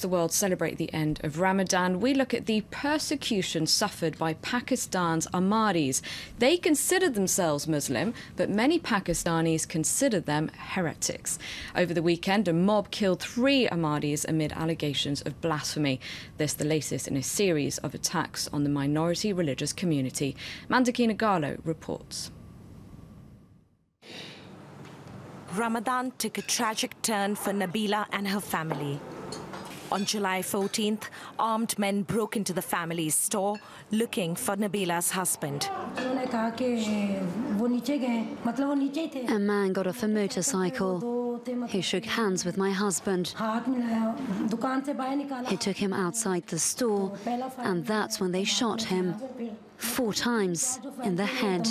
The world celebrate the end of Ramadan. We look at the persecution suffered by Pakistan's Ahmadis. They consider themselves Muslim, but many Pakistanis consider them heretics. Over the weekend, a mob killed 3 Ahmadis amid allegations of blasphemy. This the latest in a series of attacks on the minority religious community. Mandakina Gallo reports. Ramadan took a tragic turn for Nabila and her family. On July 14th, armed men broke into the family's store looking for Nabila's husband. A man got off a motorcycle. He shook hands with my husband. He took him outside the store, and that's when they shot him 4 times in the head.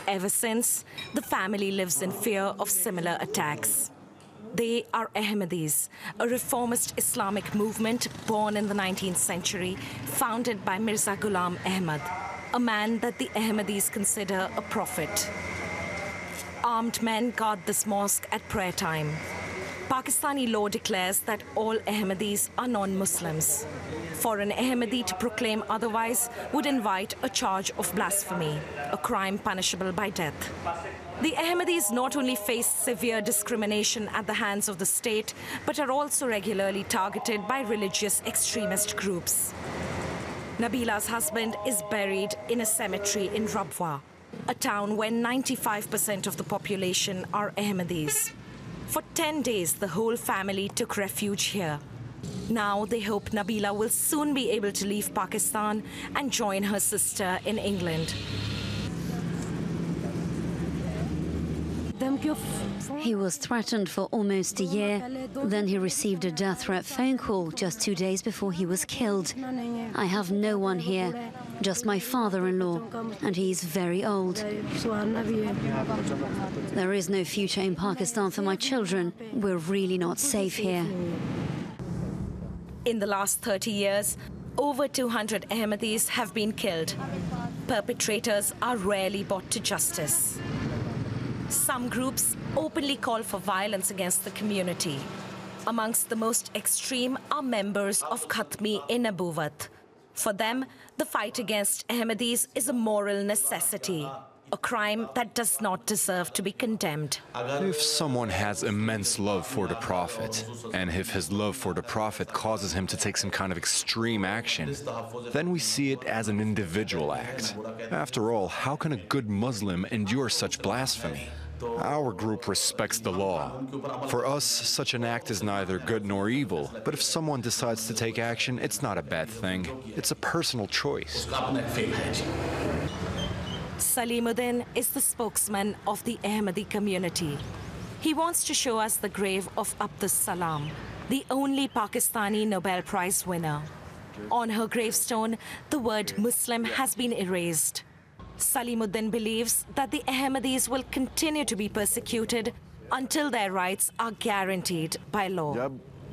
Ever since, the family lives in fear of similar attacks. They are Ahmadis, a reformist Islamic movement born in the 19th century, founded by Mirza Ghulam Ahmad, a man that the Ahmadis consider a prophet. Armed men guard this mosque at prayer time. Pakistani law declares that all Ahmadis are non-Muslims. For an Ahmadi to proclaim otherwise would invite a charge of blasphemy, a crime punishable by death. The Ahmadis not only face severe discrimination at the hands of the state, but are also regularly targeted by religious extremist groups. Nabila's husband is buried in a cemetery in Rabwah, a town where 95% of the population are Ahmadis. For 10 days, the whole family took refuge here. Now they hope Nabila will soon be able to leave Pakistan and join her sister in England. He was threatened for almost a year. Then he received a death threat phone call just 2 days before he was killed. I have no one here, just my father-in-law, and he's very old. There is no future in Pakistan for my children. We're really not safe here. In the last 30 years, over 200 Ahmadis have been killed. Perpetrators are rarely brought to justice. Some groups openly call for violence against the community. Amongst the most extreme are members of Khatmi-e-Nabuwat. For them, the fight against Ahmadis is a moral necessity, a crime that does not deserve to be condemned. If someone has immense love for the Prophet, and if his love for the Prophet causes him to take some kind of extreme action, then we see it as an individual act. After all, how can a good Muslim endure such blasphemy? Our group respects the law. For us, such an act is neither good nor evil, but if someone decides to take action, it's not a bad thing. It's a personal choice. Salimuddin is the spokesman of the Ahmadi community. He wants to show us the grave of Abdus Salam, the only Pakistani Nobel Prize winner. On her gravestone, the word Muslim has been erased. Salimuddin believes that the Ahmadis will continue to be persecuted until their rights are guaranteed by law.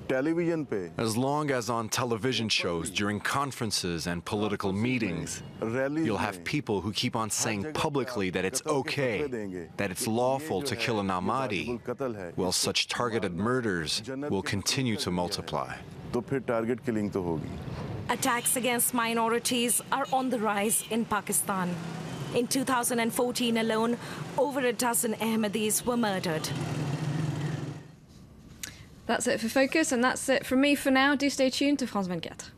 As long as on television shows, during conferences and political meetings, you'll have people who keep on saying publicly that it's okay, that it's lawful to kill an Ahmadi, well, such targeted murders will continue to multiply. Attacks against minorities are on the rise in Pakistan. In 2014 alone, over a dozen Ahmadis were murdered. That's it for Focus, and that's it from me for now. Do stay tuned to France24.